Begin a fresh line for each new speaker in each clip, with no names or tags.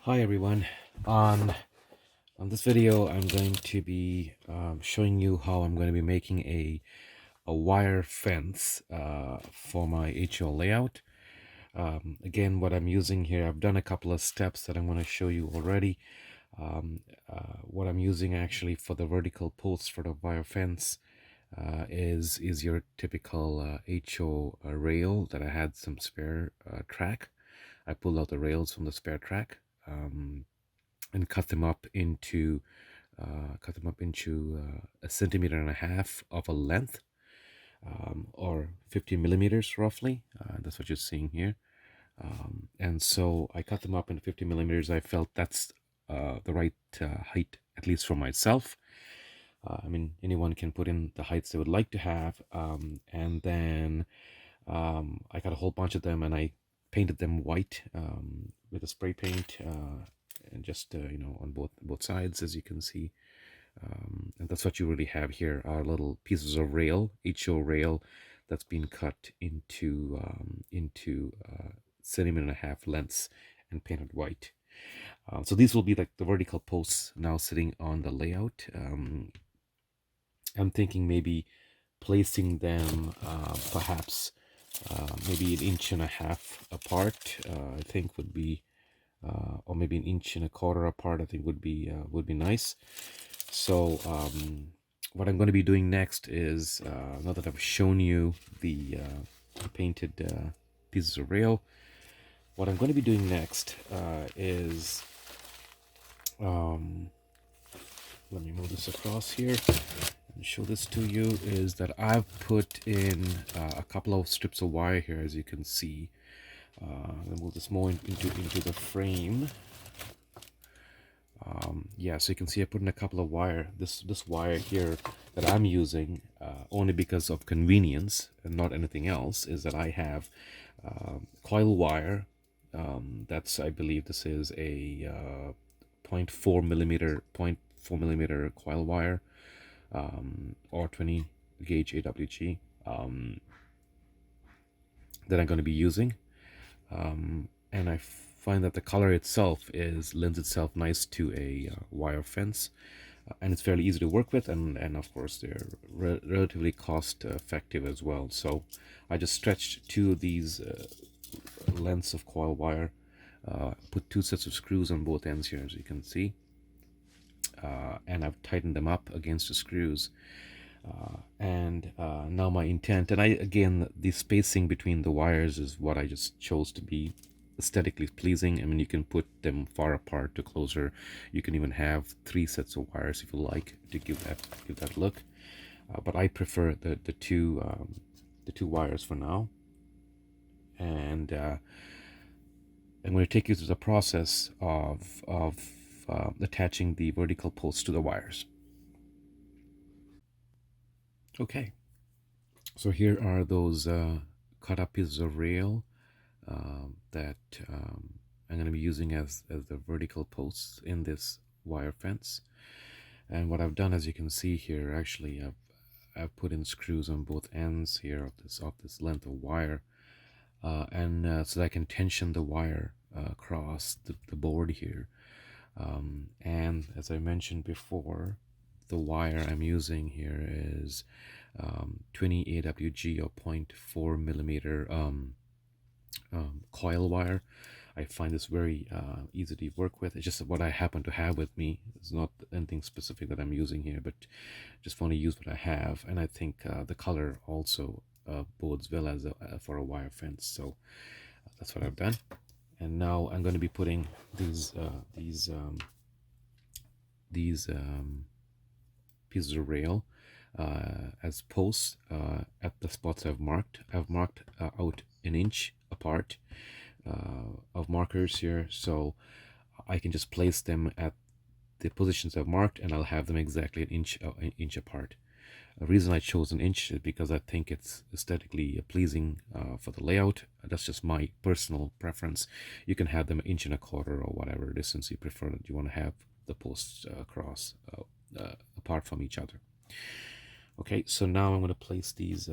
Hi everyone. On on this video, I'm going to be showing you how I'm going to be making a wire fence for my HO layout. Again, what I'm using here, I've done a couple of steps that I'm going to show you already. What I'm using actually for the vertical posts for the wire fence is your typical HO rail that I had some spare track. I pulled out the rails from the spare track. And cut them up into a centimeter and a half of a length, or 50 millimeters roughly. That's what you're seeing here. And so I cut them up into 50 millimeters. I felt that's the right height, at least for myself. I mean, anyone can put in the heights they would like to have. And then I got a whole bunch of them and I painted them white with a spray paint, and just on both sides, as you can see. And that's what you really have here are little pieces of rail, HO rail, that's been cut into centimeter and a half lengths and painted white. So these will be like the vertical posts now sitting on the layout. I'm thinking maybe placing them perhaps maybe 1.5 inches apart. I think would be, or maybe 1.25 inches apart. I think would be nice. So what I'm going to be doing next is, now that I've shown you the painted pieces of rail, what I'm going to be doing next is, let me move this across here and show this to you, is that I've put in a couple of strips of wire here, as you can see. I'll move this more into the frame. Yeah, so you can see I put in a couple of wire. This wire here that I'm using, only because of convenience and not anything else, is that I have coil wire. That's, I believe this is a 0.4 millimeter coil wire, or 20 gauge AWG, that I'm going to be using. And I find that the color itself lends itself nice to a wire fence, and it's fairly easy to work with, and of course they're relatively cost effective as well. So I just stretched two of these lengths of coil wire, put 2 sets of screws on both ends here, as you can see, and I've tightened them up against the screws. And now my intent, and again, the spacing between the wires is what I just chose to be aesthetically pleasing. I mean, you can put them far apart to closer. You can even have 3 sets of wires if you like to give that look. But I prefer the two wires for now. And I'm going to take you through the process of attaching the vertical posts to the wires. Okay, so here are those cut up pieces of rail that I'm going to be using as the vertical posts in this wire fence. And what I've done, as you can see here, actually I've put in screws on both ends here of this length of wire, and so that I can tension the wire across the board here. And as I mentioned before, the wire I'm using here is 20 AWG or 0.4 millimeter coil wire. I find this very easy to work with. It's just what I happen to have with me. It's not anything specific that I'm using here, but just want to use what I have. And I think the color also bodes well as for a wire fence. So that's what I've done. And now I'm going to be putting these pieces of rail as posts at the spots I've marked. I've marked out 1 inch apart of markers here, so I can just place them at the positions I've marked, and I'll have them exactly an inch apart. The reason I chose 1 inch is because I think it's aesthetically pleasing for the layout. That's just my personal preference. You can have them 1.25 inches or whatever distance you prefer that you want to have the posts across apart from each other. Okay, so now I'm going to place these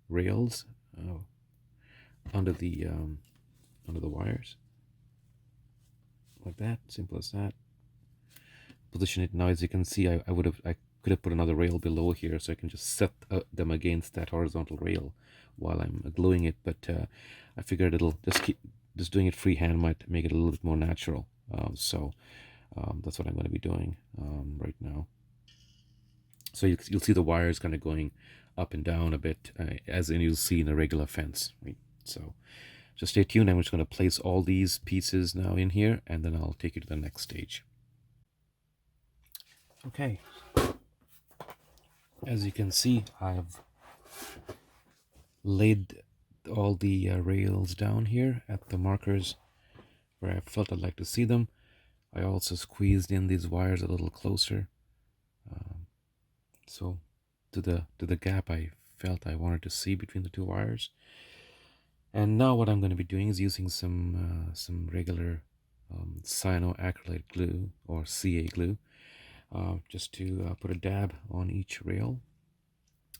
rails under the wires, like that. Simple as that. Position it now. As you can see, I could have put another rail below here, so I can just set them against that horizontal rail while I'm gluing it. But I figured it'll just doing it freehand might make it a little bit more natural. So that's what I'm going to be doing right now. So you'll see the wires kind of going up and down a bit, as in you'll see in a regular fence, right? So just stay tuned. I'm just going to place all these pieces now in here, and then I'll take you to the next stage. Okay, as you can see, I've laid all the rails down here at the markers where I felt I'd like to see them. I also squeezed in these wires a little closer, so to the gap I felt I wanted to see between the two wires. And now what I'm going to be doing is using some regular cyanoacrylate glue, or CA glue, just to put a dab on each rail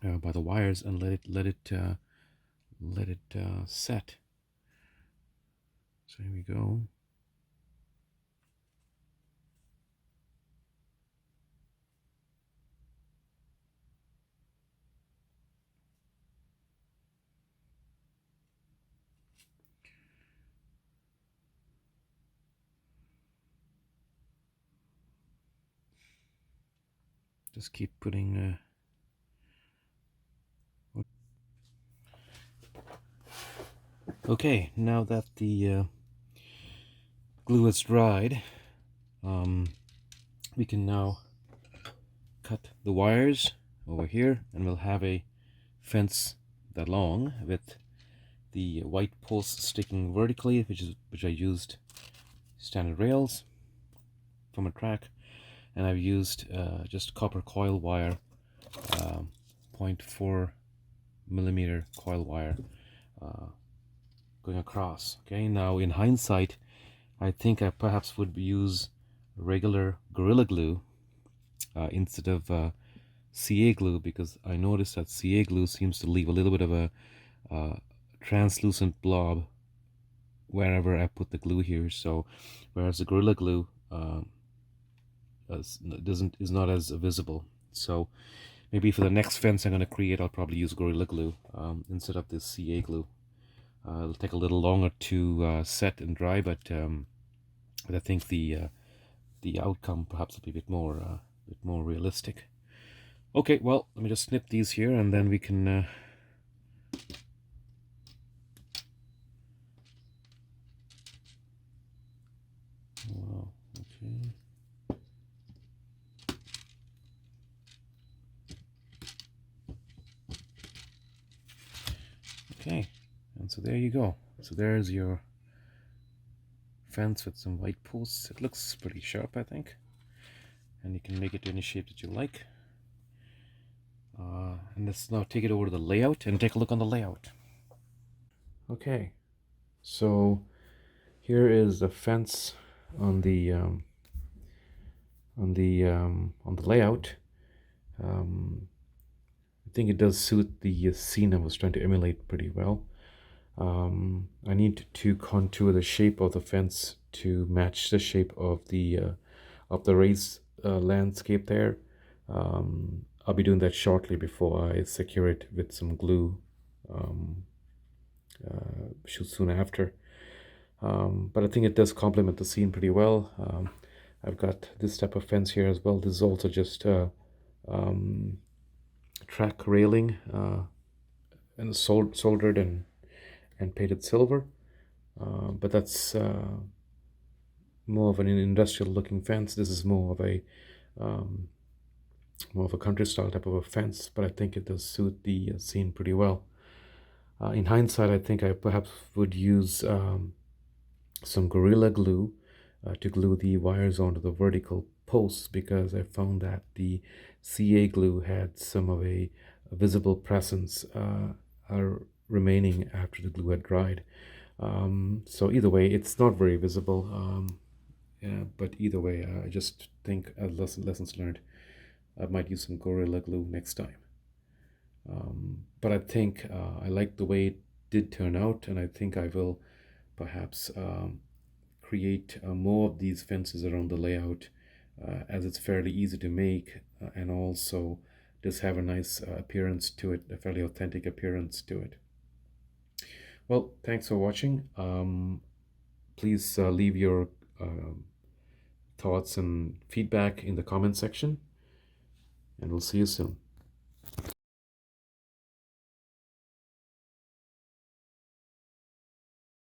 by the wires and let it set. So here we go. Just keep putting. Okay, now that the glue is dried, we can now cut the wires over here, and we'll have a fence that long with the white posts sticking vertically, which I used standard rails from a track, and I've used just copper coil wire, 0.4 millimeter coil wire going across. Okay, now in hindsight, I think I perhaps would use regular Gorilla Glue instead of CA glue, because I noticed that CA glue seems to leave a little bit of a translucent blob wherever I put the glue here. So whereas the Gorilla Glue is not as visible. So maybe for the next fence I'm going to create, I'll probably use Gorilla Glue instead of this CA glue. It'll take a little longer to set and dry, but I think the outcome perhaps will be a bit more realistic. Okay, well, let me just snip these here, and then we can wow, okay. Okay, and so there you go. So there's your fence with some white posts. It looks pretty sharp, I think, and you can make it to any shape that you like. And let's now take it over to the layout and take a look on the layout. Okay, so here is the fence on the layout. I think it does suit the scene I was trying to emulate pretty well. I need to contour the shape of the fence to match the shape of the raised landscape there. I'll be doing that shortly before I secure it with some glue soon after. But I think it does complement the scene pretty well. I've got this type of fence here as well. This is also just track railing and soldered and painted silver. But that's more of an industrial looking fence. This is more of a country style type of a fence, but I think it does suit the scene pretty well. In hindsight, I think I perhaps would use some Gorilla Glue to glue the wires onto the vertical posts, because I found that the CA glue had some of a visible presence remaining after the glue had dried. So either way, it's not very visible. Yeah, but either way, I just think as lessons learned, I might use some Gorilla Glue next time. But I think I like the way did turn out, and I think I will perhaps create more of these fences around the layout, as it's fairly easy to make, and also does have a nice appearance to it, a fairly authentic appearance to it. Well, thanks for watching. Please leave your um thoughts and feedback in the comment section, and we'll see you soon.